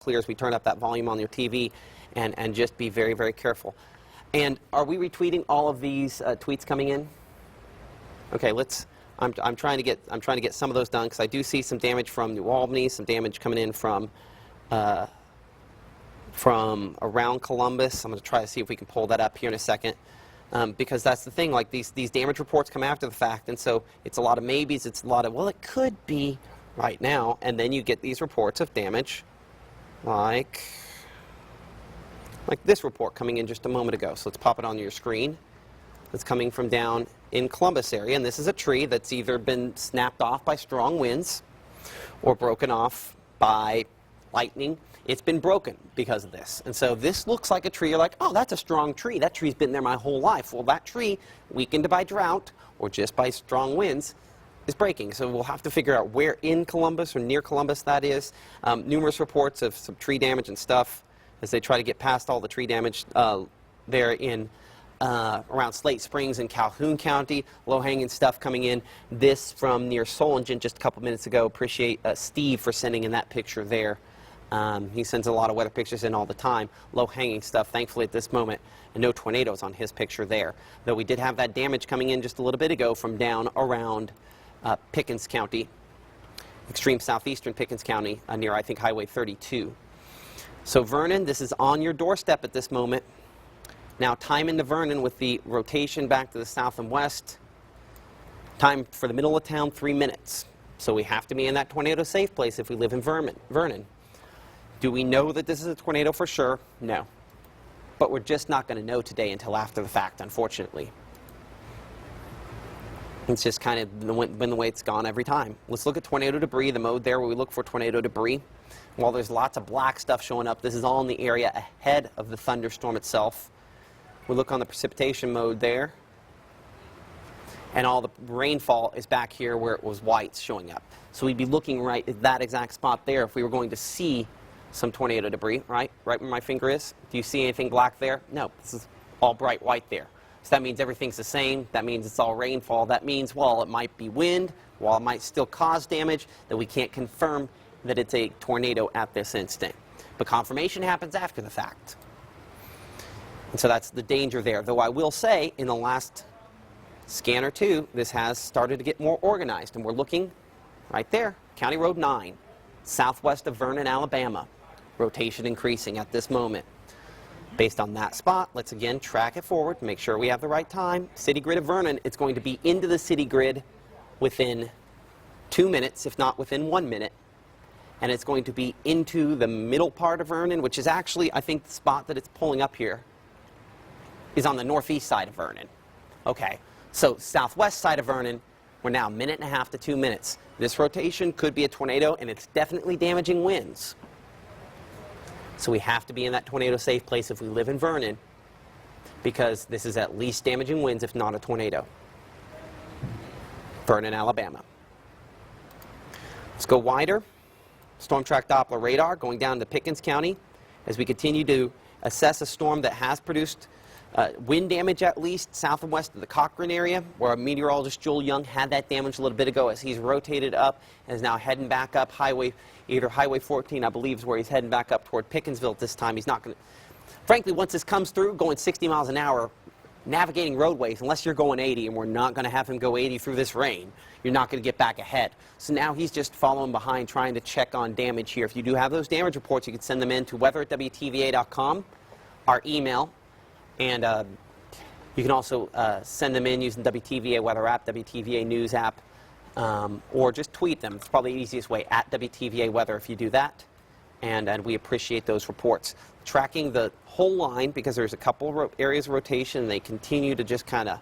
clear as we turn up that volume on your TV, and just be very, very careful. And are we retweeting all of these tweets coming in? Okay, let's. I'm trying to get some of those done because I do see some damage from New Albany, some damage coming in from around Columbus. I'm going to try to see if we can pull that up here in a second, because that's the thing. Like these damage reports come after the fact, and so it's a lot of maybes. It's a lot of, well, it could be right now, and then you get these reports of damage, like this report coming in just a moment ago. So let's pop it on your screen. It's coming from down in Columbus area, and this is a tree that's either been snapped off by strong winds or broken off by lightning. It's been broken because of this. And so this looks like a tree. You're like, oh, that's a strong tree. That tree's been there my whole life. Well, that tree, weakened by drought or just by strong winds, is breaking. So we'll have to figure out where in Columbus or near Columbus that is. Numerous reports of some tree damage and stuff as they try to get past all the tree damage there in around Slate Springs and Calhoun County. Low-hanging stuff coming in. This from near Solingen just a couple minutes ago. Appreciate Steve for sending in that picture there. He sends a lot of weather pictures in all the time. Low-hanging stuff, thankfully at this moment, and no tornadoes on his picture there. Though we did have that damage coming in just a little bit ago from down around Pickens County, extreme southeastern Pickens County, near, I think, Highway 32. So Vernon, this is on your doorstep at this moment. Now, time into Vernon with the rotation back to the south and west. Time for the middle of town, 3 minutes. So we have to be in that tornado safe place if we live in Vernon. Do we know that this is a tornado for sure? No. But we're just not going to know today until after the fact, unfortunately. It's just kind of been the way it's gone every time. Let's look at tornado debris, the mode there where we look for tornado debris. While there's lots of black stuff showing up, this is all in the area ahead of the thunderstorm itself. We look on the precipitation mode there, and all the rainfall is back here where it was white showing up. So we'd be looking right at that exact spot there if we were going to see some tornado debris, right where my finger is. Do you see anything black there? No, this is all bright white there. So that means everything's the same. That means it's all rainfall. That means, while it might be wind, while it might still cause damage, that we can't confirm that it's a tornado at this instant. But confirmation happens after the fact. And so that's the danger there. Though I will say, in the last scan or two, this has started to get more organized. And we're looking right there, County Road 9, southwest of Vernon, Alabama. Rotation increasing at this moment. Based on that spot, let's again track it forward, make sure we have the right time. City grid of Vernon, it's going to be into the city grid within 2 minutes, if not within 1 minute. And it's going to be into the middle part of Vernon, which is actually, I think, the spot that it's pulling up here is on the northeast side of Vernon. Okay, so southwest side of Vernon, we're now 1.5 to 2 minutes. This rotation could be a tornado, and it's definitely damaging winds. So we have to be in that tornado safe place if we live in Vernon, because this is at least damaging winds, if not a tornado. Vernon, Alabama. Let's go wider. Storm track Doppler radar going down to Pickens County as we continue to assess a storm that has produced wind damage, at least south and west of the Cochran area, where meteorologist Joel Young had that damage a little bit ago as he's rotated up and is now heading back up either Highway 14, I believe, is where he's heading back up toward Pickensville at this time. He's not going to, frankly, once this comes through, going 60 miles an hour, navigating roadways, unless you're going 80, and we're not going to have him go 80 through this rain, you're not going to get back ahead. So now he's just following behind, trying to check on damage here. If you do have those damage reports, you can send them in to weather@WTVA.com, our email. And you can also send them in using WTVA Weather app, WTVA News app, or just tweet them. It's probably the easiest way, at WTVA Weather, if you do that. And we appreciate those reports. Tracking the whole line, because there's a couple areas of rotation, and they continue to just kind of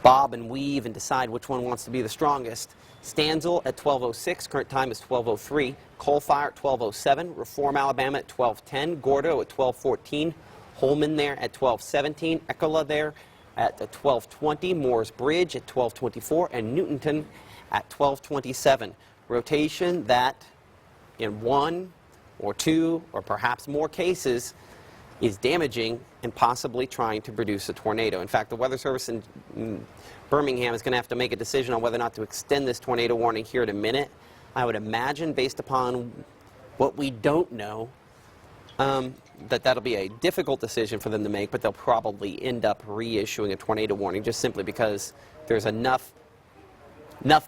bob and weave and decide which one wants to be the strongest. Stanzel at 12:06, current time is 12:03. Coalfire at 12:07. Reform, Alabama at 12:10. Gordo at 12:14. Holman there at 12:17, Ecola there at 12:20, Moores Bridge at 12:24, and Newtonton at 12:27. Rotation that in 1 or 2 or perhaps more cases is damaging and possibly trying to produce a tornado. In fact, the Weather Service in Birmingham is going to have to make a decision on whether or not to extend this tornado warning here in a minute. I would imagine, based upon What we don't know, that'll be a difficult decision for them to make, but they'll probably end up reissuing a tornado warning just simply because there's enough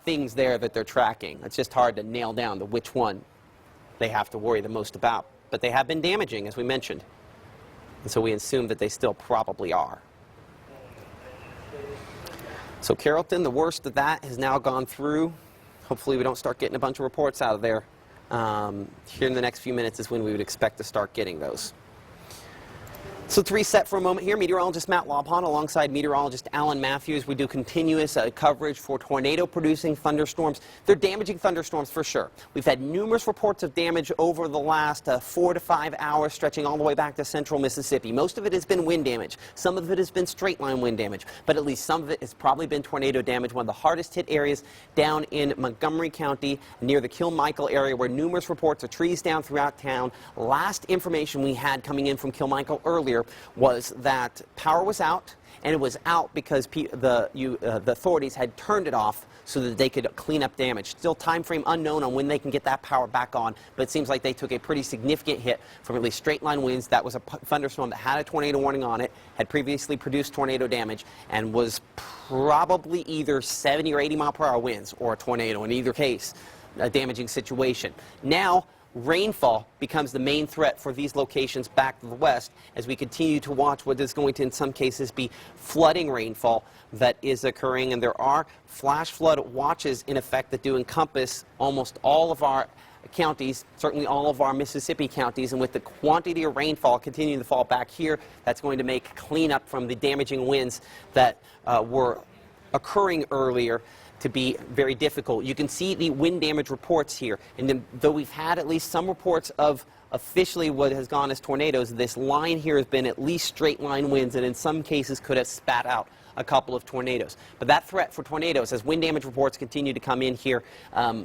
things there that they're tracking. It's just hard to nail down to which one they have to worry the most about. But they have been damaging, as we mentioned. And so we assume that they still probably are. So Carrollton, the worst of that has now gone through. Hopefully we don't start getting a bunch of reports out of there. Here in the next few minutes is when we would expect to start getting those. So to reset for a moment here, meteorologist Matt Lobhon alongside meteorologist Alan Matthews. We do continuous coverage for tornado-producing thunderstorms. They're damaging thunderstorms for sure. We've had numerous reports of damage over the last 4 to 5 hours, stretching all the way back to central Mississippi. Most of it has been wind damage. Some of it has been straight-line wind damage, but at least some of it has probably been tornado damage. One of the hardest-hit areas down in Montgomery County, near the Kilmichael area, where numerous reports of trees down throughout town. Last information we had coming in from Kilmichael earlier was that power was out, and it was out because the authorities had turned it off so that they could clean up damage. Still time frame unknown on when they can get that power back on, but it seems like they took a pretty significant hit from at least straight line winds. That was a thunderstorm that had a tornado warning on it, had previously produced tornado damage, and was probably either 70 or 80 mile per hour winds or a tornado. In either case, a damaging situation. Now, rainfall becomes the main threat for these locations back to the west as we continue to watch what is going to, in some cases, be flooding rainfall that is occurring. And there are flash flood watches in effect that do encompass almost all of our counties, certainly all of our Mississippi counties. And with the quantity of rainfall continuing to fall back here, that's going to make cleanup from the damaging winds that were occurring earlier to be very difficult. You can see the wind damage reports here, and then, though we've had at least some reports of officially what has gone as tornadoes, this line here has been at least straight line winds, and in some cases could have spat out a couple of tornadoes. But that threat for tornadoes, as wind damage reports continue to come in here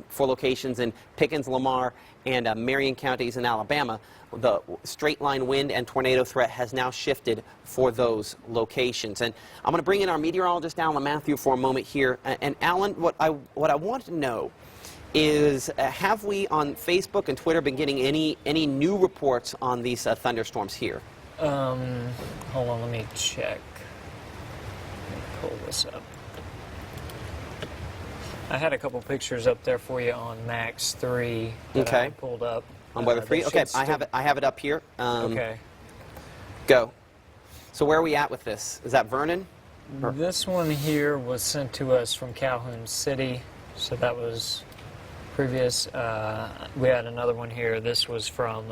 for locations in Pickens, Lamar, and Marion counties in Alabama, the straight line wind and tornado threat has now shifted for those locations. And I'm going to bring in our meteorologist Alan Matthew for a moment here. And Alan, what I want to know is, have we on Facebook and Twitter been getting any new reports on these thunderstorms here? Hold on, let me check. Let me pull this up. I had a couple pictures up there for you on Max 3 that I pulled up. On Weather 3? Okay, I have it up here. Okay. Go. So where are we at with this? Is that Vernon? This one here was sent to us from Calhoun City, so that was previous. We had another one here. This was from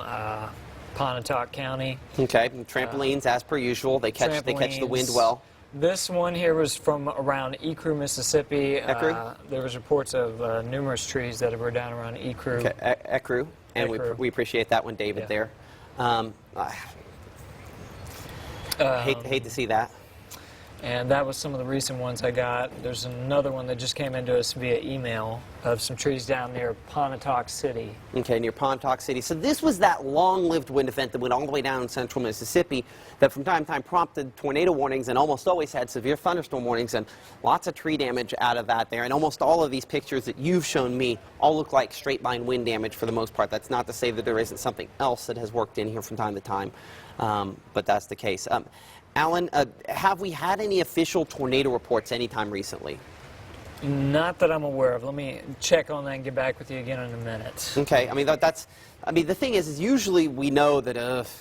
Pontotoc County. Okay, trampolines as per usual. They catch the wind well. This one here was from around Ecru, Mississippi. Ecru? There was reports of numerous trees that were down around Ecru. Okay, Ecru. And we appreciate that one, David, there. Hate to see that. And that was some of the recent ones I got. There's another one that just came into us via email of some trees down near Pontotoc City. Okay, near Pontoc City. So this was that long-lived wind event that went all the way down in central Mississippi that from time to time prompted tornado warnings and almost always had severe thunderstorm warnings, and lots of tree damage out of that there. And almost all of these pictures that you've shown me all look like straight-line wind damage for the most part. That's not to say that there isn't something else that has worked in here from time to time, but that's the case. Alan, have we had any official tornado reports anytime recently? Not that I'm aware of. Let me check on that and get back with you again in a minute. Okay. I mean, the thing is usually we know that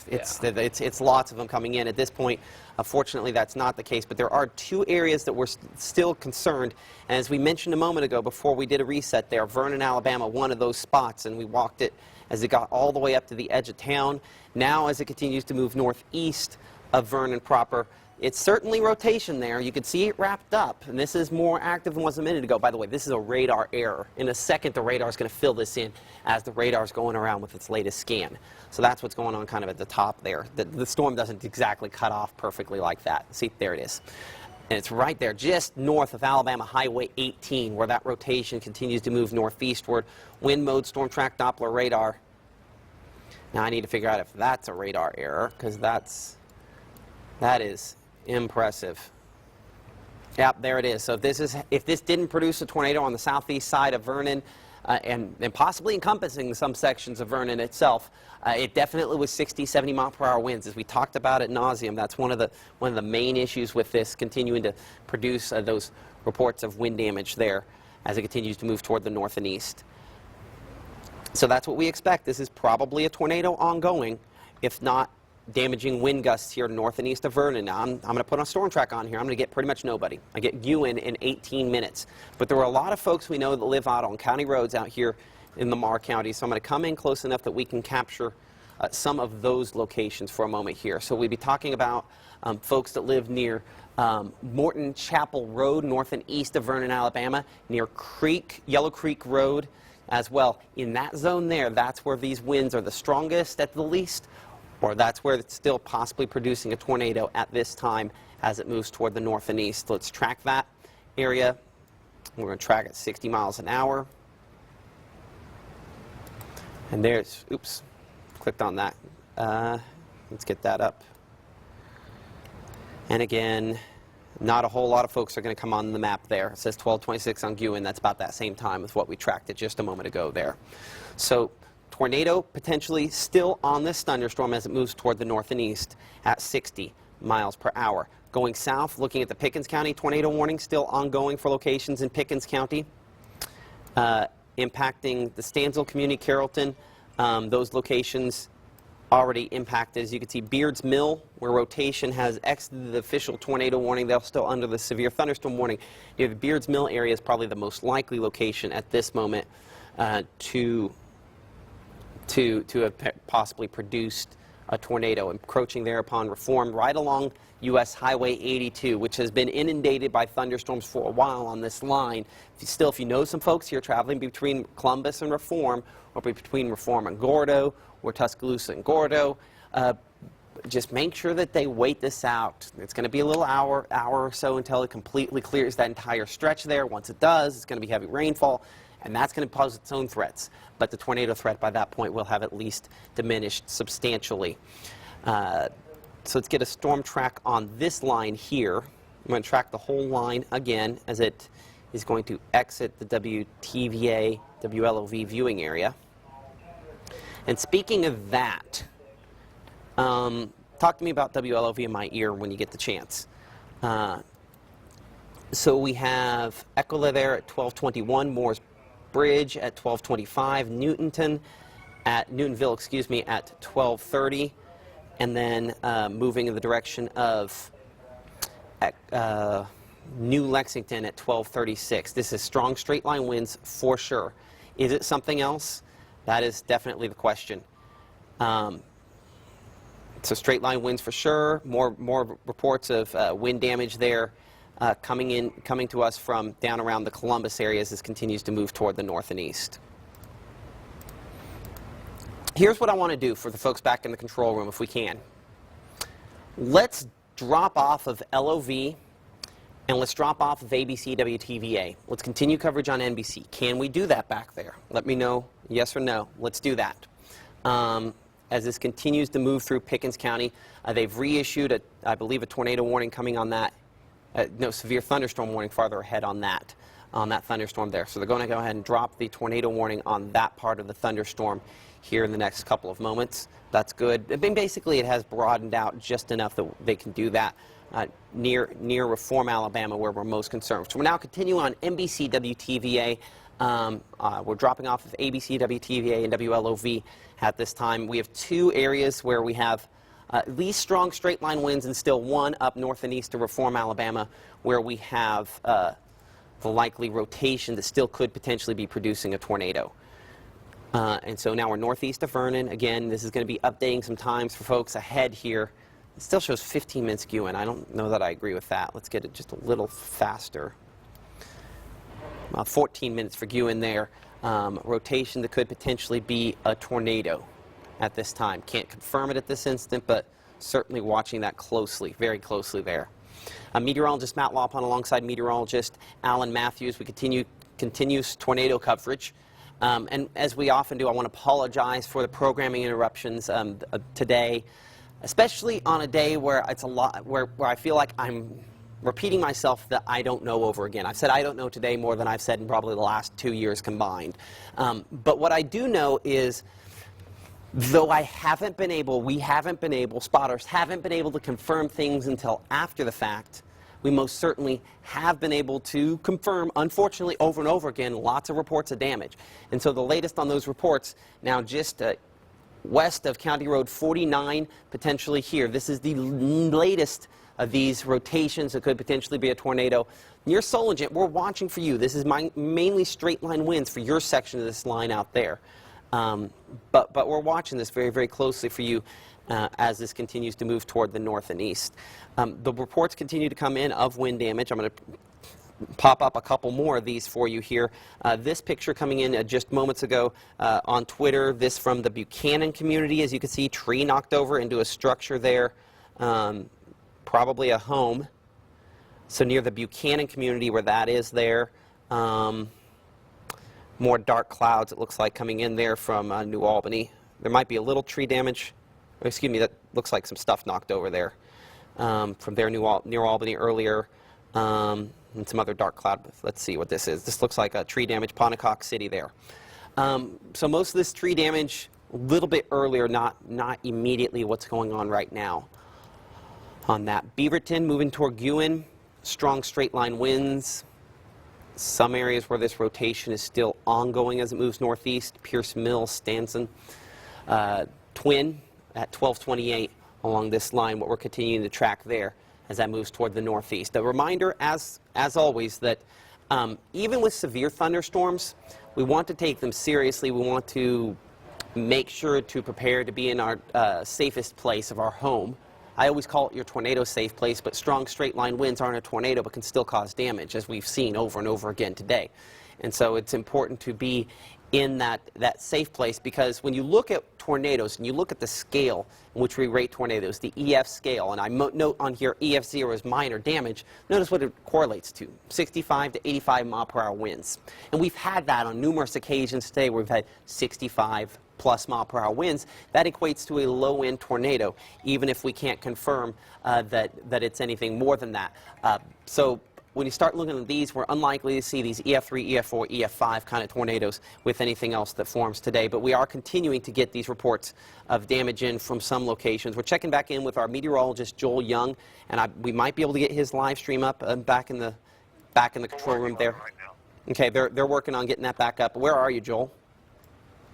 it's lots of them coming in. At this point, fortunately, that's not the case. But there are two areas that we're still concerned. And as we mentioned a moment ago, before we did a reset there, Vernon, Alabama, one of those spots, and we walked it as it got all the way up to the edge of town. Now, as it continues to move northeast of Vernon proper, it's certainly rotation there. You can see it wrapped up, and this is more active than was a minute ago. By the way, this is a radar error. In a second, the radar is going to fill this in as the radar is going around with its latest scan. So that's what's going on kind of at the top there. The storm doesn't exactly cut off perfectly like that. See, there it is. And it's right there, just north of Alabama Highway 18, where that rotation continues to move northeastward. Wind mode, storm track, Doppler radar. Now I need to figure out if that's a radar error, because that is impressive. Yep, there it is. So if this didn't produce a tornado on the southeast side of Vernon, and possibly encompassing some sections of Vernon itself. It definitely was 60, 70 mile per hour winds, as we talked about ad nauseum. That's one of the main issues with this, continuing to produce those reports of wind damage there as it continues to move toward the north and east. So that's what we expect. This is probably a tornado ongoing, if not damaging wind gusts here north and east of Vernon. Now, I'm going to put a storm track on here. I'm going to get pretty much nobody. I get Ewan in 18 minutes. But there were a lot of folks we know that live out on county roads out here in the Maran County. So I'm going to come in close enough that we can capture some of those locations for a moment here. So we'll be talking about folks that live near Morton Chapel Road, north and east of Vernon, Alabama, near Yellow Creek Road as well. In that zone there, that's where these winds are the strongest at the least, or that's where it's still possibly producing a tornado at this time as it moves toward the north and east. Let's track that area. We're going to track at 60 miles an hour. And there's, oops, clicked on that. Let's get that up. And again, not a whole lot of folks are going to come on the map there. It says 1226 on Ewan. That's about that same time as what we tracked it just a moment ago there. So tornado potentially still on this thunderstorm as it moves toward the north and east at 60 miles per hour. Going south, looking at the Pickens County tornado warning still ongoing for locations in Pickens County, impacting the Stanville community, Carrollton. Those locations already impacted. As you can see, Beards Mill, where rotation has exited the official tornado warning, they're still under the severe thunderstorm warning. The Beards Mill area is probably the most likely location at this moment to have possibly produced a tornado, encroaching there upon Reform right along U.S. Highway 82, which has been inundated by thunderstorms for a while on this line. If you know some folks here traveling between Columbus and Reform, or between Reform and Gordo, or Tuscaloosa and Gordo, just make sure that they wait this out. It's going to be a little hour or so until it completely clears that entire stretch there. Once it does, it's going to be heavy rainfall, and that's going to pose its own threats. But the tornado threat by that point will have at least diminished substantially. So let's get a storm track on this line here. I'm going to track the whole line again as it is going to exit the WTVA, WLOV viewing area. And speaking of that, talk to me about WLOV in my ear when you get the chance. So we have Echola there at 1221, Moore's Bridge at 1225, Newtonville, at 1230, and then moving in the direction of New Lexington at 1236. This is strong straight line winds for sure. Is it something else? That is definitely the question. So straight line winds for sure. More reports of wind damage there coming to us from down around the Columbus area as this continues to move toward the north and east. Here's what I want to do for the folks back in the control room, if we can. Let's drop off of LOV and let's drop off of ABC WTVA. Let's continue coverage on NBC. Can we do that back there? Let me know, yes or no. Let's do that. As this continues to move through Pickens County, they've reissued, I believe, a tornado warning coming on that. No, severe thunderstorm warning farther ahead on that thunderstorm there. So they're going to go ahead and drop the tornado warning on that part of the thunderstorm here in the next couple of moments. That's good. I mean, basically, it has broadened out just enough that they can do that near Reform, Alabama, where we're most concerned. So we're now continuing on NBC WTVA. We're dropping off of ABC WTVA and WLOV at this time. We have two areas where we have at least strong straight line winds, and still one up north and east of Reform, Alabama, where we have the likely rotation that still could potentially be producing a tornado. And so now we're northeast of Vernon. Again, this is going to be updating some times for folks ahead here. It still shows 15 minutes skewing. I don't know that I agree with that. Let's get it just a little faster. 14 minutes for Ewan there. Rotation that could potentially be a tornado at this time. Can't confirm it at this instant, but certainly watching that closely, very closely there. Meteorologist Matt Lawpon alongside meteorologist Alan Matthews. We continues tornado coverage. And as we often do, I want to apologize for the programming interruptions today, especially on a day where it's a lot, where I feel like I'm repeating myself that I don't know over again. I've said I don't know today more than I've said in probably the last 2 years combined. But what I do know is, though we haven't been able, spotters haven't been able to confirm things until after the fact, we most certainly have been able to confirm, unfortunately, over and over again, lots of reports of damage. And so the latest on those reports, now just west of County Road 49, potentially here. This is the latest of these rotations that could potentially be a tornado. Near Solingent, we're watching for you. This is mainly straight line winds for your section of this line out there. But we're watching this very, very closely for you as this continues to move toward the north and east. The reports continue to come in of wind damage. I'm going to pop up a couple more of these for you here. This picture coming in just moments ago on Twitter, this from the Buchanan community. As you can see, tree knocked over into a structure there, probably a home. So near the Buchanan community where that is there. More dark clouds, it looks like, coming in there from New Albany. There might be a little tree damage. Excuse me, that looks like some stuff knocked over there from there near Albany earlier. And some other dark cloud. Let's see what this is. This looks like a tree damage, Pontotoc City there. So most of this tree damage a little bit earlier, not immediately what's going on right now. On that, Beaverton moving toward Guin, strong straight line winds. Some areas where this rotation is still ongoing as it moves northeast, Pierce Mill, Stanson, Twin at 1228 along this line, what we're continuing to track there as that moves toward the northeast. A reminder, as always, that even with severe thunderstorms, we want to take them seriously. We want to make sure to prepare to be in our safest place of our home. I always call it your tornado safe place, but strong straight line winds aren't a tornado but can still cause damage, as we've seen over and over again today. And so it's important to be in that safe place, because when you look at tornadoes and you look at the scale in which we rate tornadoes, the EF scale, and I note on here EF0 is minor damage, notice what it correlates to, 65 to 85 mile per hour winds. And we've had that on numerous occasions today where we've had 65 plus mile per hour winds. That equates to a low end tornado, even if we can't confirm that it's anything more than that. So when you start looking at these, we're unlikely to see these EF3, EF4, EF5 kind of tornadoes with anything else that forms today. But we are continuing to get these reports of damage in from some locations. We're checking back in with our meteorologist, Joel Young, and we might be able to get his live stream up back in the control room there. Right now. Okay, they're working on getting that back up. Where are you, Joel?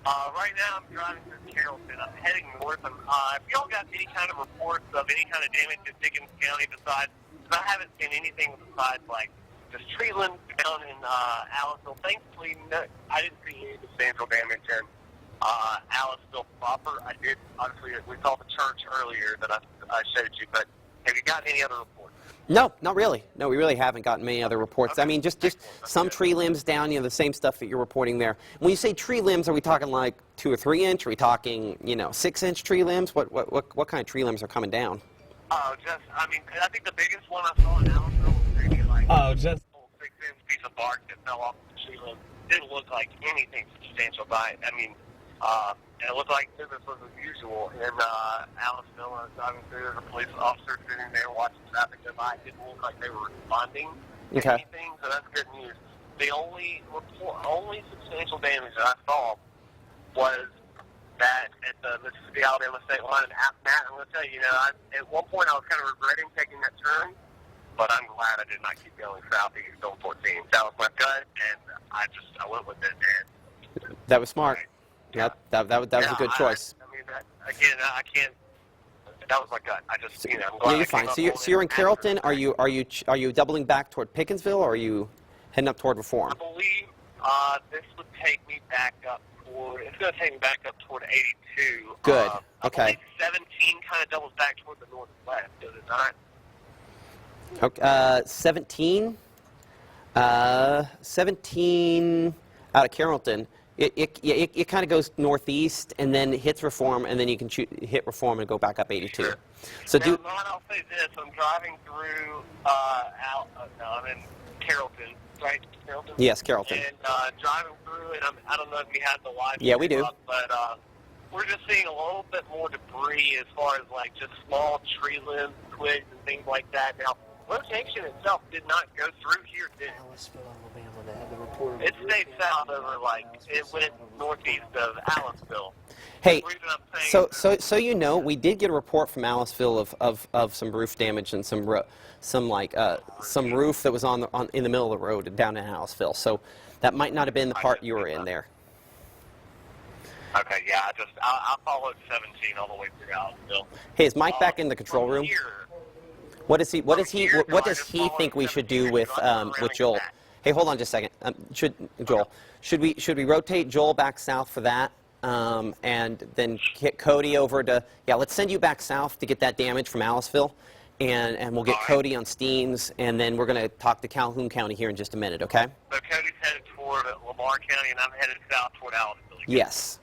Right now, I'm driving through Carrollton. I'm heading north. If y'all got any kind of reports of any kind of damage in Dickens County besides, because I haven't seen anything besides, like, just tree limbs down in Aliceville. Thankfully, I didn't see any substantial damage in Aliceville proper. I did, obviously, we saw the church earlier that I showed you, but have you got any other reports? No, not really. No, we really haven't gotten many other reports. Okay. I mean, just some tree limbs down, the same stuff that you're reporting there. When you say tree limbs, are we talking like 2 or 3 inch? Are we talking, 6 inch tree limbs? What kind of tree limbs are coming down? I think the biggest one I saw in Aliceville was maybe like a 6-inch piece of bark that fell off the tree limb. Didn't look like anything substantial by it. And it looked like business was as usual in Aliceville. I was driving through, there was a police officer sitting there watching traffic go by. It didn't look like they were responding to anything, so that's good news. The only substantial damage that I saw was that at the Mississippi-Alabama state line. And Matt, I'm going to tell you, at one point I was kind of regretting taking that turn, but I'm glad I did not keep going south because going 14. That was my gut, and I went with it. And that was smart. Yeah. That was a good choice. I can't. That was my gut. I'm glad. Yeah, you're fine. So you're in Carrollton. Are you doubling back toward Pickersville, or are you heading up toward Reform? I believe this would take me back up toward. It's going to take me back up toward 82. Good. Okay. I believe 17 kind of doubles back toward the northwest, does it not? Okay. 17. 17 out of Carrollton. It kind of goes northeast and then hits Reform, and then you can hit Reform and go back up 82. Sure. So now, I'll say this: I'm driving through I'm in Carrollton, right? Carrollton. Yes, Carrollton. And driving through, and I don't know if we had the live. Yeah, we do. Up, but we're just seeing a little bit more debris as far as like just small tree limbs, twigs, and things like that. Now, rotation itself did not go through here, did it? Aliceville, Alabama. They had the report. It stayed south over, like, it went northeast of Aliceville. Hey, The reason I'm saying so you know, we did get a report from Aliceville of some roof damage and some roof that was in the middle of the road down in Aliceville. So that might not have been the part you were in there. Okay, yeah, I followed 17 all the way through Aliceville. Hey, is Mike back in the control room? Here, What does he think we should do with Joel? Hey, hold on just a second. Should we rotate Joel back south for that? And then get Cody over to, let's send you back south to get that damage from Aliceville, and we'll get Cody on Steens, and then we're going to talk to Calhoun County here in just a minute, okay? So Cody's headed toward Lamar County, and I'm headed south toward Aliceville. Yes.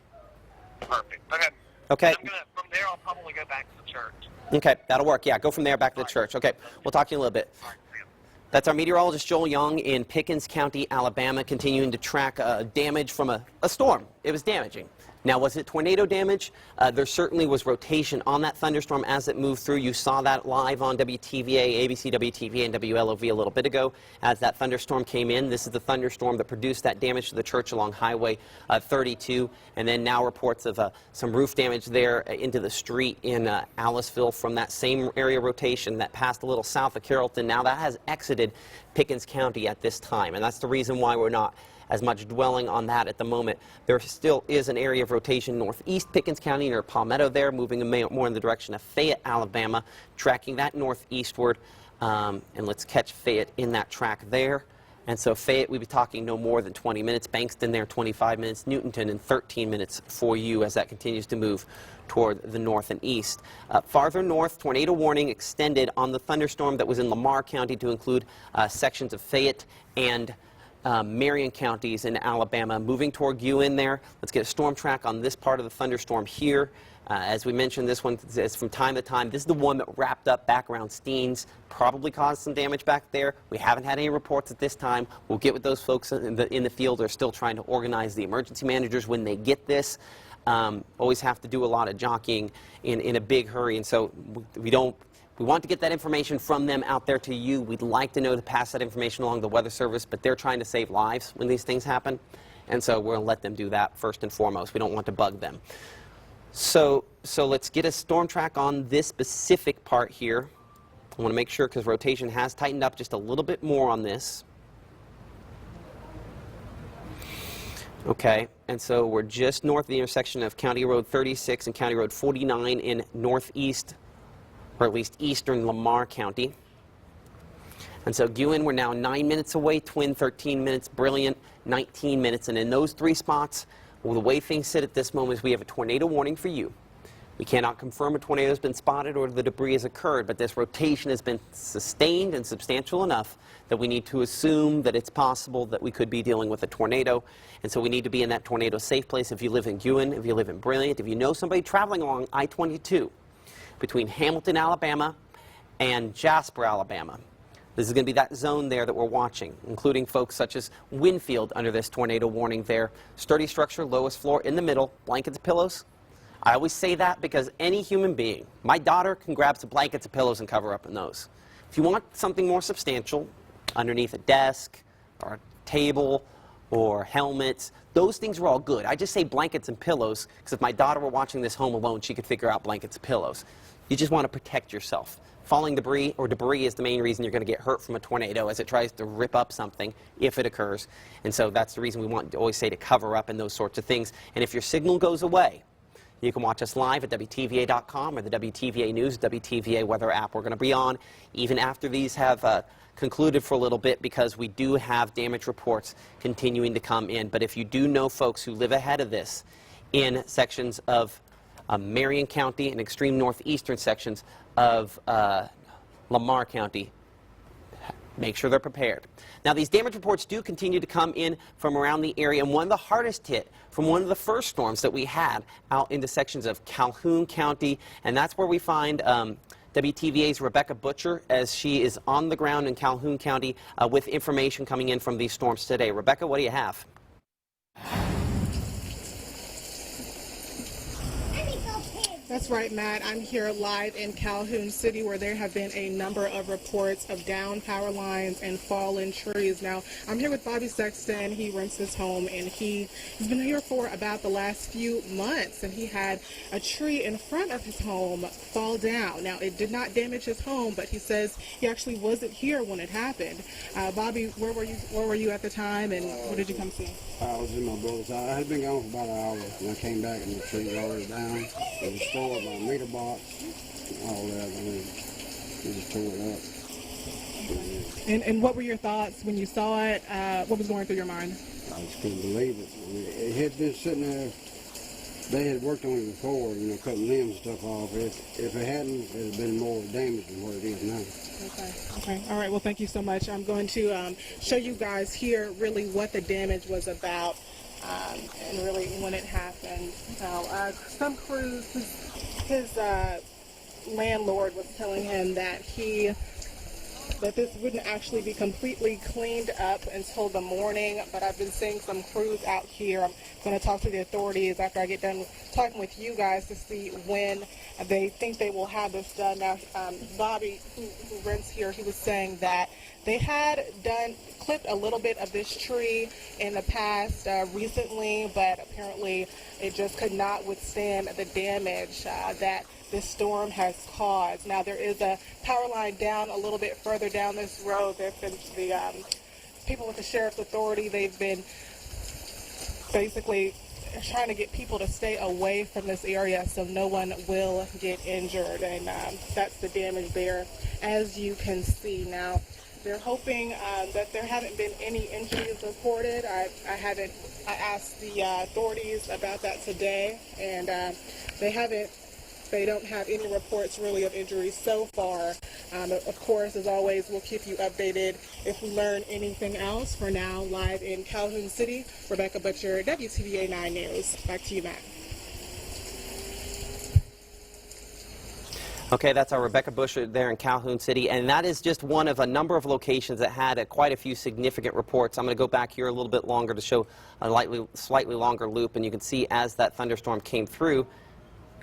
Perfect. Okay. Okay. From there, I'll probably go back to the church. Okay, that'll work. Yeah, go from there back to the church. Okay, we'll talk to you in a little bit. All right, Sam. That's our meteorologist, Joel Young, in Pickens County, Alabama, continuing to track damage from a storm. It was damaging. Now, was it tornado damage? There certainly was rotation on that thunderstorm as it moved through. You saw that live on WTVA, ABC, WTVA, and WLOV a little bit ago as that thunderstorm came in. This is the thunderstorm that produced that damage to the church along Highway 32, and then now reports of some roof damage there into the street in Aliceville from that same area rotation that passed a little south of Carrollton. Now that has exited Pickens County at this time, and that's the reason why we're not as much dwelling on that at the moment. There still is an area of rotation northeast Pickens County near Palmetto there, moving more in the direction of Fayette, Alabama, tracking that northeastward. And let's catch Fayette in that track there. And so Fayette, we'll be talking no more than 20 minutes. Bankston there, 25 minutes. Newtonton in 13 minutes for you as that continues to move toward the north and east. Farther north, tornado warning extended on the thunderstorm that was in Lamar County to include sections of Fayette and Maran counties in Alabama. Moving toward Guin there. Let's get a storm track on this part of the thunderstorm here. As we mentioned, this one is from time to time. This is the one that wrapped up back around Steens, probably caused some damage back there. We haven't had any reports at this time. We'll get with those folks in the field. They're still trying to organize the emergency managers when they get this. Always have to do a lot of jockeying in a big hurry, and so we want to get that information from them out there to you. We'd like to know to pass that information along to the Weather Service, but they're trying to save lives when these things happen. And so we're going to let them do that first and foremost. We don't want to bug them. So let's get a storm track on this specific part here. I want to make sure because rotation has tightened up just a little bit more on this. Okay, and so we're just north of the intersection of County Road 36 and County Road 49 in northeast, or at least eastern Lamar County. And so Guin, we're now 9 minutes away, Twin 13 minutes, Brilliant 19 minutes. And in those three spots, well, the way things sit at this moment is we have a tornado warning for you. We cannot confirm a tornado has been spotted or the debris has occurred, but this rotation has been sustained and substantial enough that we need to assume that it's possible that we could be dealing with a tornado. And so we need to be in that tornado safe place. If you live in Guin, if you live in Brilliant, if you know somebody traveling along I-22, between Hamilton, Alabama, and Jasper, Alabama. This is going to be that zone there that we're watching, including folks such as Winfield under this tornado warning there. Sturdy structure, lowest floor in the middle, blankets, pillows. I always say that because any human being, my daughter can grab some blankets and pillows and cover up in those. If you want something more substantial, underneath a desk or a table or helmets, those things are all good. I just say blankets and pillows because if my daughter were watching this home alone, she could figure out blankets and pillows. You just want to protect yourself. Falling debris is the main reason you're going to get hurt from a tornado as it tries to rip up something if it occurs. And so that's the reason we want to always say to cover up and those sorts of things. And if your signal goes away, you can watch us live at WTVA.com or the WTVA News, WTVA Weather app. We're going to be on even after these have concluded for a little bit because we do have damage reports continuing to come in. But if you do know folks who live ahead of this in sections of Maran County and extreme northeastern sections of Lamar County, make sure they're prepared. Now, these damage reports do continue to come in from around the area, and one of the hardest hit from one of the first storms that we had out into sections of Calhoun County, and that's where we find WTVA's Rebecca Butcher as she is on the ground in Calhoun County with information coming in from these storms today. Rebecca, what do you have? That's right, Matt. I'm here live in Calhoun City where there have been a number of reports of downed power lines and fallen trees. Now, I'm here with Bobby Sexton. He rents this home, and he's been here for about the last few months, and he had a tree in front of his home fall down. Now, it did not damage his home, but he says he actually wasn't here when it happened. Bobby, where were you at the time, and what did you come see? I was in my brother's house. I had been gone for about an hour, and I came back and the tree was already down. It was stored my meter box, and all that. I mean, we just tore it up. And what were your thoughts when you saw it? What was going through your mind? I just couldn't believe it. I mean, it had been sitting there. They had worked on it before, cutting limbs and stuff off. If it hadn't, it would have been more damage than what it is now. Okay. All right. Well, thank you so much. I'm going to show you guys here really what the damage was about and really when it happened. Now, some crews, his landlord was telling him that this wouldn't actually be completely cleaned up until the morning, but I've been seeing some crews out here. I'm going to talk to the authorities after I get done talking with you guys to see when they think they will have this done. Now, Bobby, who rents here, he was saying that they had clipped a little bit of this tree in the past recently, but apparently it just could not withstand the damage that this storm has caused. Now, there is a power line down a little bit further down this road. There have been the people with the sheriff's authority. They've been basically trying to get people to stay away from this area so no one will get injured, and that's the damage there, as you can see. Now, they're hoping that there haven't been any injuries reported. I asked the authorities about that today, and they don't have any reports really of injuries so far. Of course, as always, we'll keep you updated if we learn anything else. For now, live in Calhoun City, Rebecca Butcher, WTVA 9 News. Back to you, Matt. Okay, that's our Rebecca Butcher there in Calhoun City, and that is just one of a number of locations that had quite a few significant reports. I'm going to go back here a little bit longer to show a slightly longer loop, and you can see as that thunderstorm came through,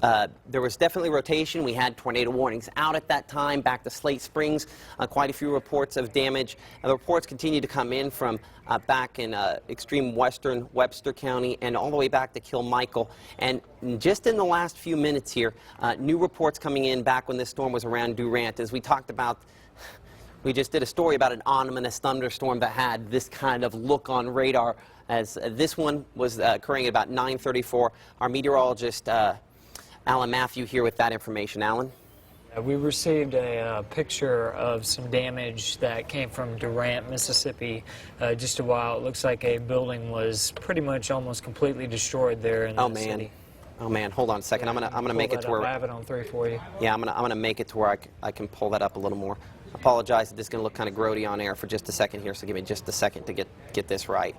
there was definitely rotation. We had tornado warnings out at that time back to Slate Springs. Quite a few reports of damage. The reports continue to come in from back in extreme western Webster County and all the way back to Kilmichael. And just in the last few minutes here, new reports coming in back when this storm was around Durant. As we talked about, we just did a story about an ominous thunderstorm that had this kind of look on radar. As this one was occurring at about 9:34. Our meteorologist Alan Matthew here with that information. Alan? We received a picture of some damage that came from Durant, Mississippi, just a while. It looks like a building was pretty much almost completely destroyed there in the city. Oh man, hold on a second. Yeah, I'm gonna make it to where I have it on 3 for you. Yeah, I'm gonna make it to where I can pull that up a little more. I apologize that this is gonna look kind of grody on air for just a second here, so give me just a second to get this right.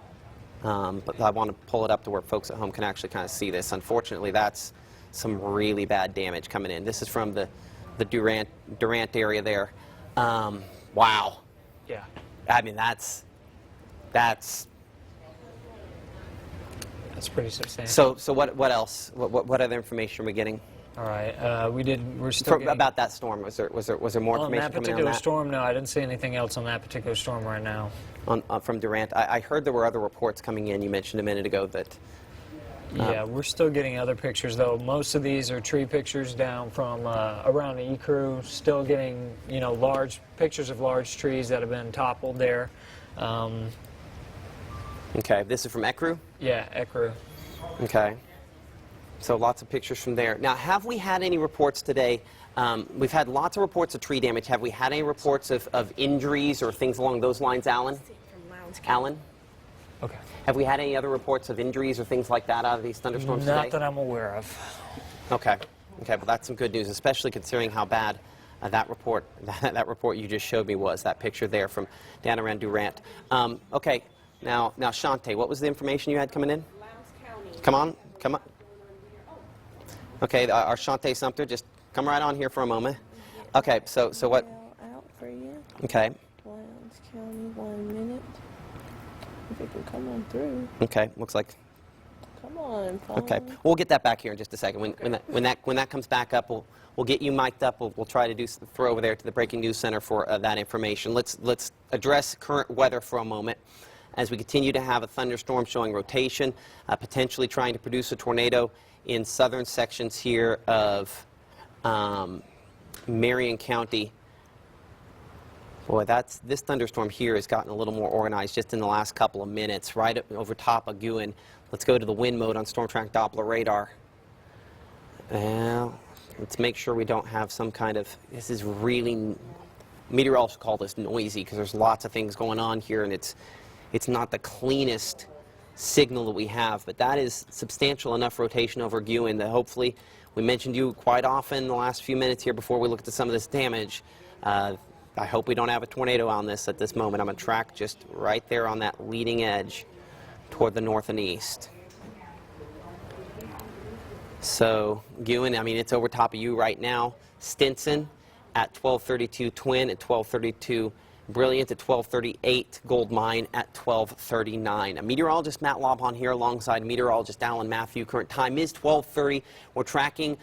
But I want to pull it up to where folks at home can actually kind of see this. Unfortunately, that's some really bad damage coming in. This is from the Durant area there. Wow. Yeah. I mean, that's pretty substantial. So what else? What other information are we getting? All right. We're still getting, about that storm. Was there more information on that coming particular on that? storm? No, I didn't see anything else on that particular storm right now. From Durant, I heard there were other reports coming in. You mentioned a minute ago that. Yeah, we're still getting other pictures, though. Most of these are tree pictures down from around the E-Crew. Still getting, large pictures of large trees that have been toppled there. Okay, this is from Ecru? Yeah, Ecru. Okay. So lots of pictures from there. Now, have we had any reports today? We've had lots of reports of tree damage. Have we had any reports of injuries or things along those lines, Alan? Alan? Okay. Have we had any other reports of injuries or things like that out of these thunderstorms today? Not that I'm aware of. Okay. Okay, well, that's some good news, especially considering how bad that report you just showed me was, that picture there from down around Durant. Okay, now, Shante, what was the information you had coming in? Come on. Okay, our Shante Sumter, just come right on here for a moment. Okay, so what? Out for you. Okay. Lowndes County, 1 minute. If it can come on through. Okay, looks like. Come Come on, phone. Okay, we'll get that back here in just a second. When that comes back up, we'll get you mic'd up. We'll try to throw over there to the Breaking News Center for that information. Let's address current weather for a moment. As we continue to have a thunderstorm showing rotation, potentially trying to produce a tornado in southern sections here of Maran County. Boy, this thunderstorm here has gotten a little more organized just in the last couple of minutes, right over top of Guin. Let's go to the wind mode on Storm Track Doppler radar. Well, let's make sure we don't have some kind of, this is really, meteorologists call this noisy because there's lots of things going on here, and it's not the cleanest signal that we have, but that is substantial enough rotation over Guin that hopefully, we mentioned you quite often in the last few minutes here before we looked at some of this damage. I hope we don't have a tornado on this at this moment. I'm going to track just right there on that leading edge toward the north and east. So Guin, I mean, it's over top of you right now. Stinson at 1232 Twin, at 1232 Brilliant, at 1238 Gold Mine, at 1239. Meteorologist Matt Lobhon here alongside meteorologist Alan Matthew. Current time is 12:30. We're tracking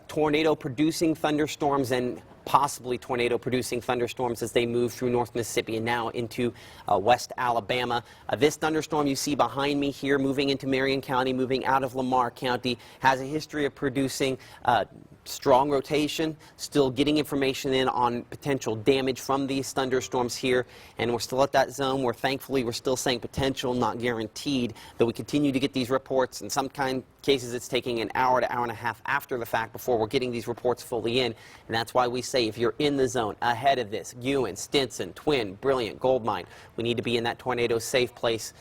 tornado-producing thunderstorms and possibly tornado-producing thunderstorms as they move through North Mississippi and now into West Alabama. This thunderstorm you see behind me here moving into Marion County, moving out of Lamar County, has a history of producing strong rotation, still getting information in on potential damage from these thunderstorms here, and we're still at that zone where thankfully we're still saying potential, not guaranteed, though we continue to get these reports. In some cases it's taking an hour to hour and a half after the fact before we're getting these reports fully in, and that's why we say if you're in the zone ahead of this, Guin, Stinson, Twin, Brilliant, Gold Mine, we need to be in that tornado safe place.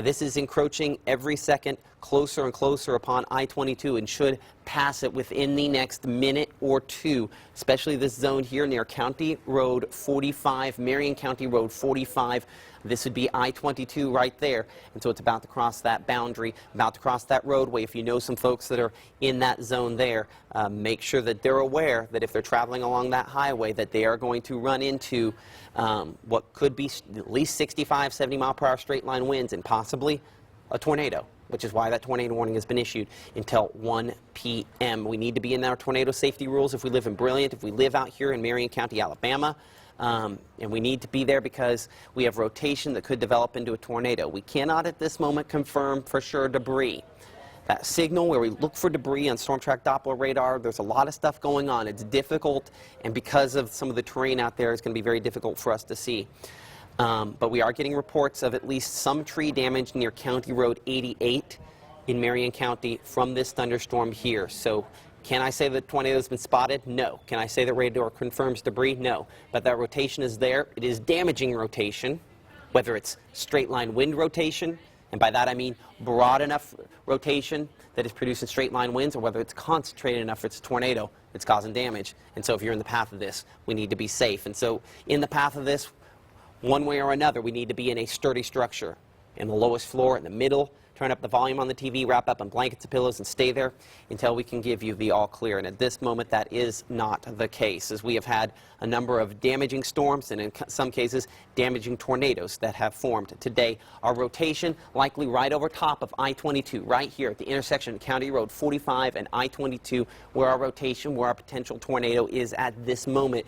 This is encroaching every second closer and closer upon I-22 and should pass it within the next minute or two, especially this zone here near County Road 45, Marion County Road 45. This would be I-22 right there, and so it's about to cross that boundary, about to cross that roadway. If you know some folks that are in that zone there, make sure that they're aware that if they're traveling along that highway that they are going to run into what could be at least 65, 70 mile per hour straight line winds and possibly a tornado, which is why that tornado warning has been issued until 1 p.m. We need to be in our tornado safety rules if we live in Brilliant, if we live out here in Marion County, Alabama. And we need to be there because we have rotation that could develop into a tornado. We cannot at this moment confirm for sure debris. That signal where we look for debris on Storm Track Doppler radar, there's a lot of stuff going on. It's difficult, and because of some of the terrain out there, it's going to be very difficult for us to see. But we are getting reports of at least some tree damage near County Road 88 in Marion County from this thunderstorm here. So can I say that tornado has been spotted? No. Can I say that radar confirms debris? No. But that rotation is there. It is damaging rotation, whether it's straight line wind rotation, and by that I mean broad enough rotation that is producing straight line winds, or whether it's concentrated enough it's a tornado that's causing damage. And so if you're in the path of this, we need to be safe. And so in the path of this, one way or another, we need to be in a sturdy structure. In the lowest floor, in the middle, turn up the volume on the TV, wrap up in blankets and pillows, and stay there until we can give you the all clear. And at this moment, that is not the case, as we have had a number of damaging storms and in some cases damaging tornadoes that have formed today. Our rotation likely right over top of I-22, right here at the intersection of County Road 45 and I-22, where our rotation, where our potential tornado is at this moment.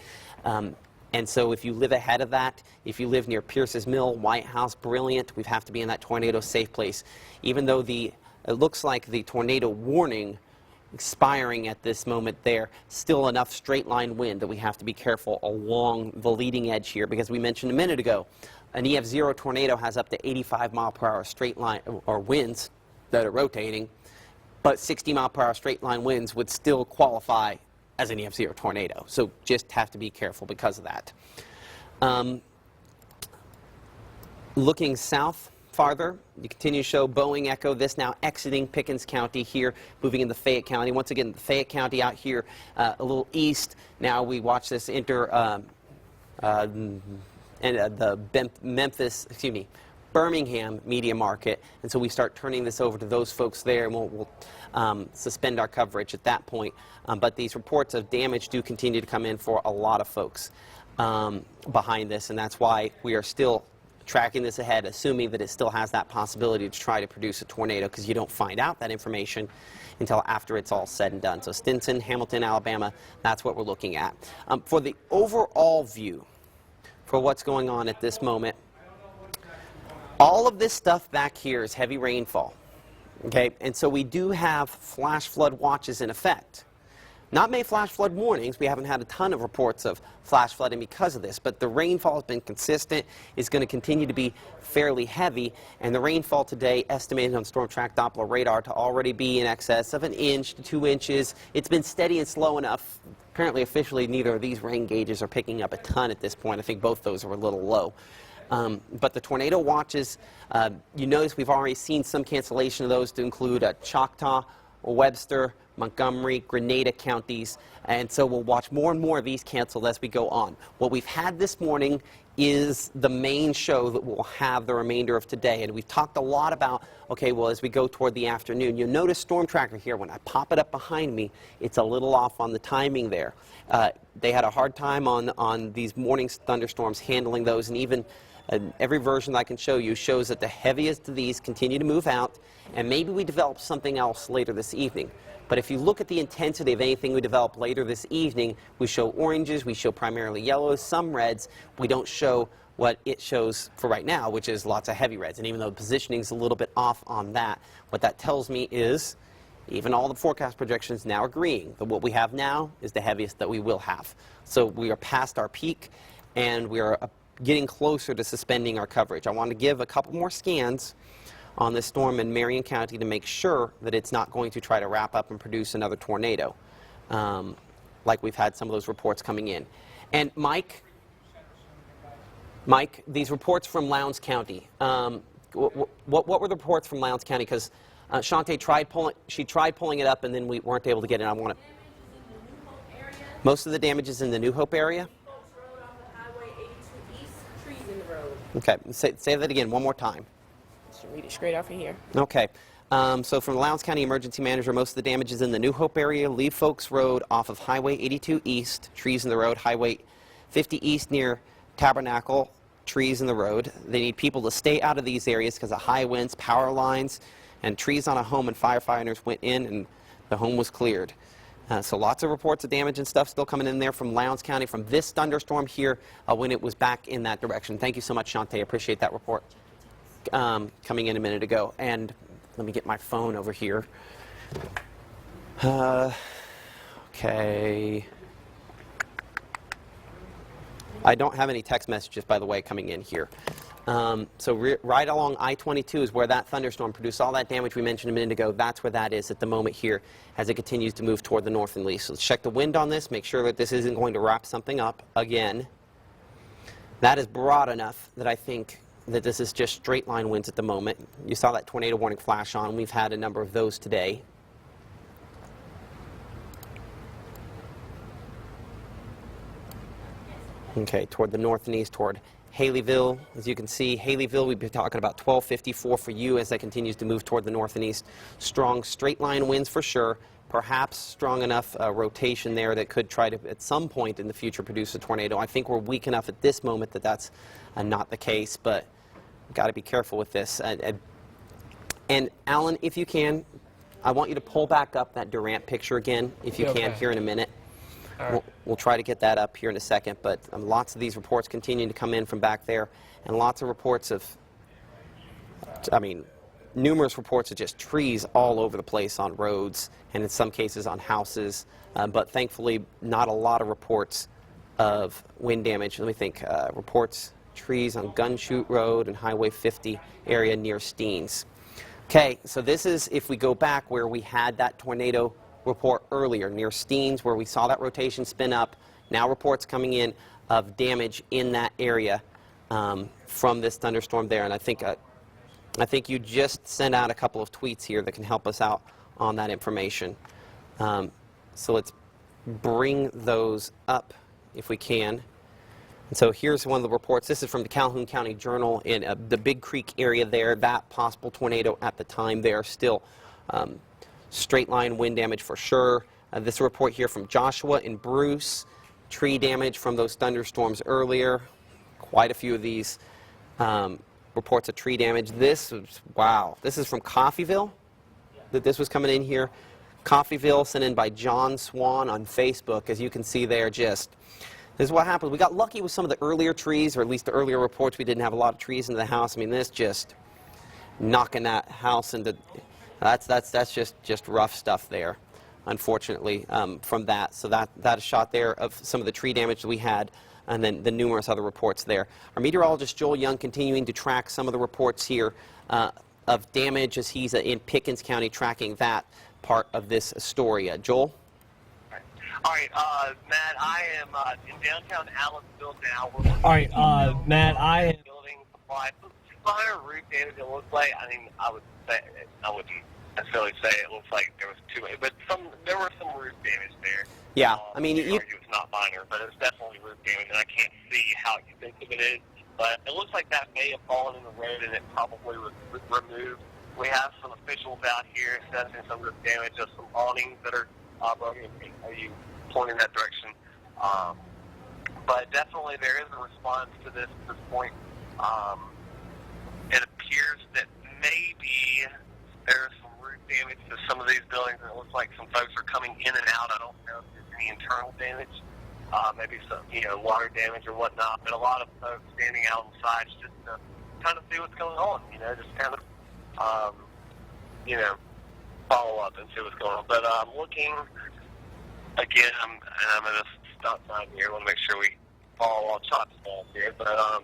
And so if you live ahead of that, if you live near Pierce's Mill, White House, Brilliant, we have to be in that tornado safe place. Even though it looks like the tornado warning expiring at this moment there, still enough straight line wind that we have to be careful along the leading edge here, because we mentioned a minute ago, an EF0 tornado has up to 85 mile per hour straight line or winds that are rotating, but 60 mile per hour straight line winds would still qualify as an EF0 tornado. So just have to be careful because of that. Looking south farther, you continue to show Boeing Echo, this now exiting Pickens County here, moving into Fayette County. Once again, Fayette County out here a little east. Now we watch this enter Birmingham media market, and so we start turning this over to those folks there, and we'll suspend our coverage at that point. But these reports of damage do continue to come in for a lot of folks behind this, and that's why we are still tracking this ahead, assuming that it still has that possibility to try to produce a tornado, because you don't find out that information until after it's all said and done. So Stinson, Hamilton, Alabama, that's what we're looking at. For the overall view for what's going on at this moment, all of this stuff back here is heavy rainfall. Okay, and so we do have flash flood watches in effect. Not many flash flood warnings. We haven't had a ton of reports of flash flooding because of this, but the rainfall has been consistent. It's going to continue to be fairly heavy, and the rainfall today estimated on Storm Track Doppler radar to already be in excess of 1 inch to 2 inches. It's been steady and slow enough. Apparently, officially, neither of these rain gauges are picking up a ton at this point. I think both those are a little low. But the tornado watches, you notice we've already seen some cancellation of those to include Choctaw, Webster, Montgomery, Grenada counties, and so we'll watch more and more of these canceled as we go on. What we've had this morning is the main show that we'll have the remainder of today, and we've talked a lot about, okay, well, as we go toward the afternoon, you'll notice Storm Tracker here, when I pop it up behind me, it's a little off on the timing there. They had a hard time on these morning thunderstorms handling those, and even every version that I can show you shows that the heaviest of these continue to move out, and maybe we develop something else later this evening. But if you look at the intensity of anything we develop later this evening, we show oranges, we show primarily yellows, some reds. We don't show what it shows for right now, which is lots of heavy reds. And even though the positioning is a little bit off on that, what that tells me is even all the forecast projections now agreeing that what we have now is the heaviest that we will have. So we are past our peak, and we are getting closer to suspending our coverage. I want to give a couple more scans on this storm in Maran County to make sure that it's not going to try to wrap up and produce another tornado, like we've had some of those reports coming in. And Mike, these reports from Lowndes County, what were the reports from Lowndes County? Because Shantae tried pulling it up, and then we weren't able to get it. I want to. Most of the damage is in the New Hope area. Okay, say that again one more time. Should read it straight off of here. Okay, so from the Lowndes County Emergency Manager, most of the damage is in the New Hope area, Leave Folks Road off of Highway 82 East, trees in the road, Highway 50 East near Tabernacle, trees in the road. They need people to stay out of these areas because of high winds, power lines, and trees on a home, and firefighters went in and the home was cleared. So lots of reports of damage and stuff still coming in there from Lowndes County from this thunderstorm here when it was back in that direction. Thank you so much, Shantae. Appreciate that report coming in a minute ago. And let me get my phone over here. Okay. I don't have any text messages, by the way, coming in here. So right along I-22 is where that thunderstorm produced all that damage we mentioned a minute ago. That's where that is at the moment here as it continues to move toward the northerly. So let's check the wind on this, make sure that this isn't going to wrap something up again. That is broad enough that I think that this is just straight line winds at the moment. You saw that tornado warning flash on. We've had a number of those today. Okay, toward the north and east, toward Haleyville. As you can see, Haleyville, we've been talking about 1254 for you as that continues to move toward the north and east. Strong straight line winds for sure. Perhaps strong enough rotation there that could try to, at some point in the future, produce a tornado. I think we're weak enough at this moment that that's not the case, but we've got to be careful with this. And Alan, if you can, I want you to pull back up that Durant picture again, if you can, here in a minute. Right. We'll try to get that up here in a second, but lots of these reports continuing to come in from back there, and lots of reports of, numerous reports of just trees all over the place on roads, and in some cases on houses, but thankfully not a lot of reports of wind damage. Let me think, reports, trees on Gunshot Road and Highway 50 area near Steens. Okay, so this is, if we go back where we had that tornado report earlier near Steens, where we saw that rotation spin up. Now reports coming in of damage in that area from this thunderstorm there, and I think you just sent out a couple of tweets here that can help us out on that information. So let's bring those up if we can. And so here's one of the reports. This is from the Calhoun County Journal in the Big Creek area there. That possible tornado at the time there still. Straight line wind damage for sure. This report here from Joshua and Bruce. Tree damage from those thunderstorms earlier. Quite a few of these reports of tree damage. This was, wow, this is from Coffeyville, that this was coming in here. Coffeyville, sent in by John Swan on Facebook. As you can see there, just, this is what happened. We got lucky with some of the earlier trees, or at least the earlier reports. We didn't have a lot of trees in the house. I mean, this just knocking that house into, that's just rough stuff there, unfortunately, from that. So that is shot there of some of the tree damage that we had, and then the numerous other reports there. Our meteorologist Joel Young continuing to track some of the reports here of damage as he's in Pickens County, tracking that part of this story. Joel? All right, Matt, I am in downtown Allenville now. All right, Matt, I am building supply. Minor roof damage, it looks like. I mean, I wouldn't necessarily say it looks like there was too many, but there was some roof damage there. Yeah, I mean, it's not minor, but it's definitely roof damage, and I can't see how you think of it is. But it looks like that may have fallen in the road, and it probably was removed. We have some officials out here assessing some roof damage of some awnings that are broken. Are you pointing that direction? But definitely there is a response to this at this point. It appears that maybe there's some roof damage to some of these buildings, and it looks like some folks are coming in and out. I don't know if there's any internal damage, maybe some, water damage or whatnot, but a lot of folks standing out on the sides just to kind of see what's going on, just kind of, follow up and see what's going on. But I'm looking, again, I'm at a stop sign here. I want to make sure we follow all chops here, but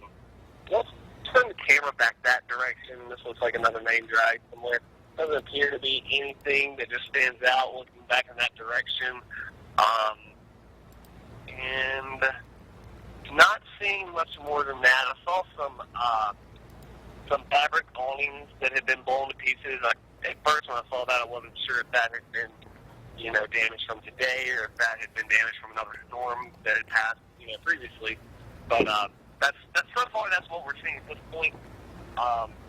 let's turn the camera back that direction. This looks like another main drag somewhere. Doesn't appear to be anything that just stands out looking back in that direction. And not seeing much more than that. I saw some fabric awnings that had been blown to pieces. At first when I saw that, I wasn't sure if that had been, damage from today or if that had been damage from another storm that had passed, previously. But that's so far that's what we're seeing at this point.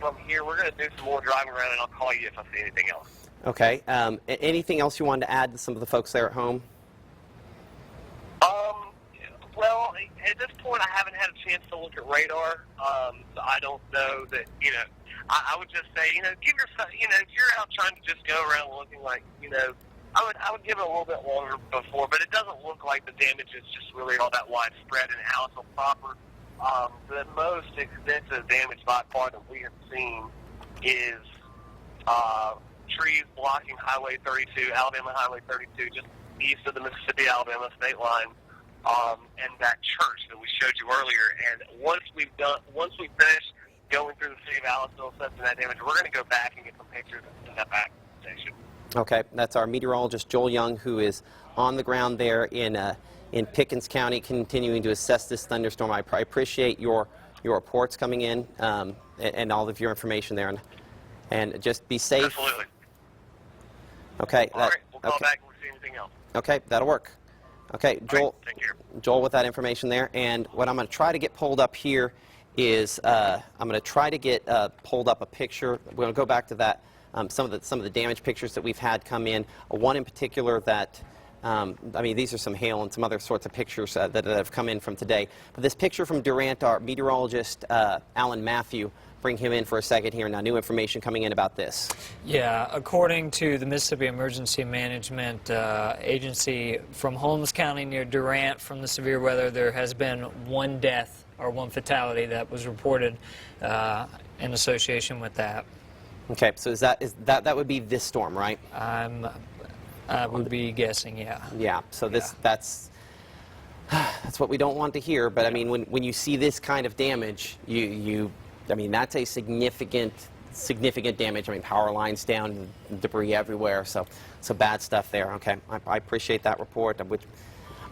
From here, we're going to do some more driving around, and I'll call you if I see anything else. Okay. Anything else you wanted to add to some of the folks there at home? Well, at this point, I haven't had a chance to look at radar, so I don't know that, I would just say, give yourself, if you're out trying to just go around looking like, I would give it a little bit longer before, but it doesn't look like the damage is just really all that widespread in Allenville proper. The most extensive damage by far that we have seen is trees blocking Highway 32, Alabama Highway 32, just east of the Mississippi-Alabama state line, and that church that we showed you earlier. And once we finish going through the city of Allenville, assessing that damage, we're going to go back and get some pictures and send that back to the station. Okay, that's our meteorologist Joel Young, who is on the ground there in Pickens County, continuing to assess this thunderstorm. I appreciate your reports coming in and all of your information there, and just be safe. Absolutely. Okay. All right, we'll call back if we see anything else. Okay, that'll work. Okay, Joel. All right, take care. Joel with that information there, and what I'm going to try to get pulled up here is I'm going to try to get pulled up a picture. We're going to go back to that. Some of the damage pictures that we've had come in. One in particular that, these are some hail and some other sorts of pictures that have come in from today. But this picture from Durant, our meteorologist Alan Matthew, bring him in for a second here. Now, new information coming in about this. Yeah, according to the Mississippi Emergency Management Agency, from Holmes County near Durant, from the severe weather, there has been one death or one fatality that was reported in association with that. Okay, so that would be this storm, right? I would be guessing, yeah. Yeah. So that's what we don't want to hear. But I mean, when you see this kind of damage, that's a significant damage. I mean, power lines down, debris everywhere. So bad stuff there. Okay, I appreciate that report.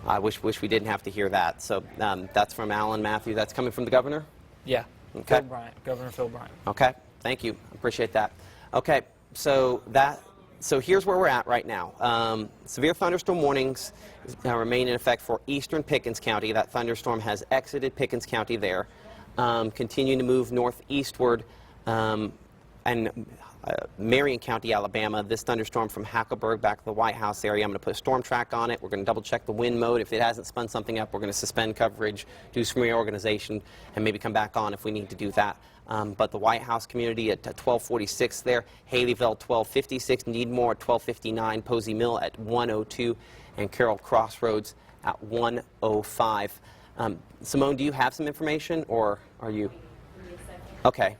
I wish we didn't have to hear that. So that's from Alan Matthew. That's coming from the governor? Yeah. Okay. Phil Bryant, Governor Phil Bryant. Okay. Thank you. Appreciate that. Okay. So here's where we're at right now. Severe thunderstorm warnings remain in effect for eastern Pickens County. That thunderstorm has exited Pickens County there, continuing to move northeastward, and Marion County, Alabama. This thunderstorm from Hackleburg back to the White House area. I'm going to put a storm track on it. We're going to double check the wind mode. If it hasn't spun something up, we're going to suspend coverage, do some reorganization, and maybe come back on if we need to do that. But the White House community at 1246 there, Haleyville 1256, Needmore at 1259, Posey Mill at 102, and Carroll Crossroads at 105. Simone, do you have some information, or are you? Okay.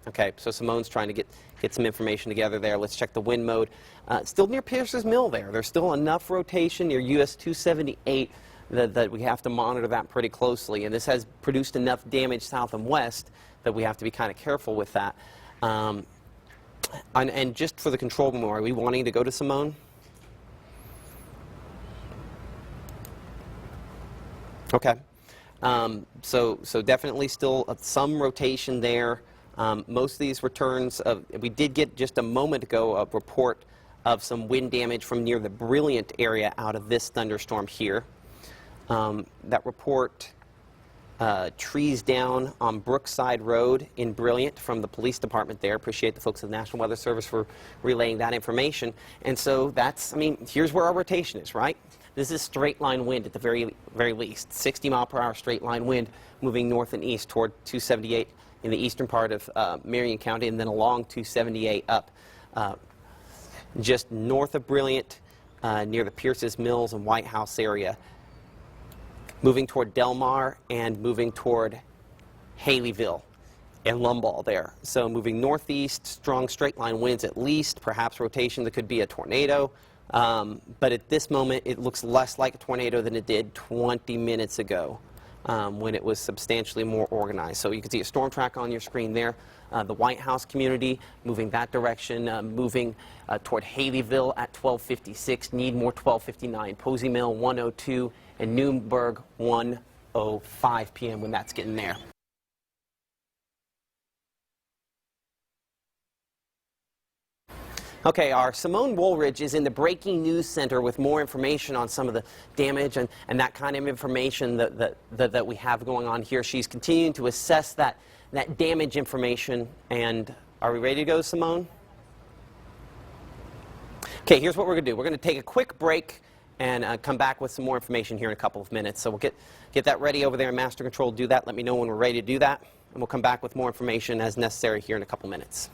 Okay, so Simone's trying to get some information together there. Let's check the wind mode. Still near Pierce's Mill there. There's still enough rotation near US 278 that we have to monitor that pretty closely. And this has produced enough damage south and west that we have to be kind of careful with that. And just for the control room, are we wanting to go to Simone? Okay. So definitely still some rotation there. Most of these returns, we did get just a moment ago a report of some wind damage from near the Brilliant area out of this thunderstorm here. That report, trees down on Brookside Road in Brilliant from the police department there. Appreciate the folks of the National Weather Service for relaying that information. And so that's, I mean, here's where our rotation is, right? This is straight line wind at the very least. 60 mile per hour straight line wind moving north and east toward 278 in the eastern part of Marion County, and then along 278 up just north of Brilliant near the Pierce's Mills and White House area, moving toward Delmar and moving toward Haleyville and Lumball there. So moving northeast, strong straight line winds at least, perhaps rotation that could be a tornado. But at this moment, it looks less like a tornado than it did 20 minutes ago when it was substantially more organized. So you can see a storm track on your screen there. The White House community moving that direction, moving toward Haleyville at 1256, Needmore 1259, Posey Mill 102, and Newburgh 1:05 p.m. when that's getting there. Okay, our Simone Woolridge is in the Breaking News Center with more information on some of the damage and that kind of information that we have going on here. She's continuing to assess that damage information. And are we ready to go, Simone? Okay, here's what we're going to do. We're going to take a quick break and come back with some more information here in a couple of minutes. So we'll get that ready over there in Master Control. Do that. Let me know when we're ready to do that. And we'll come back with more information as necessary here in a couple minutes.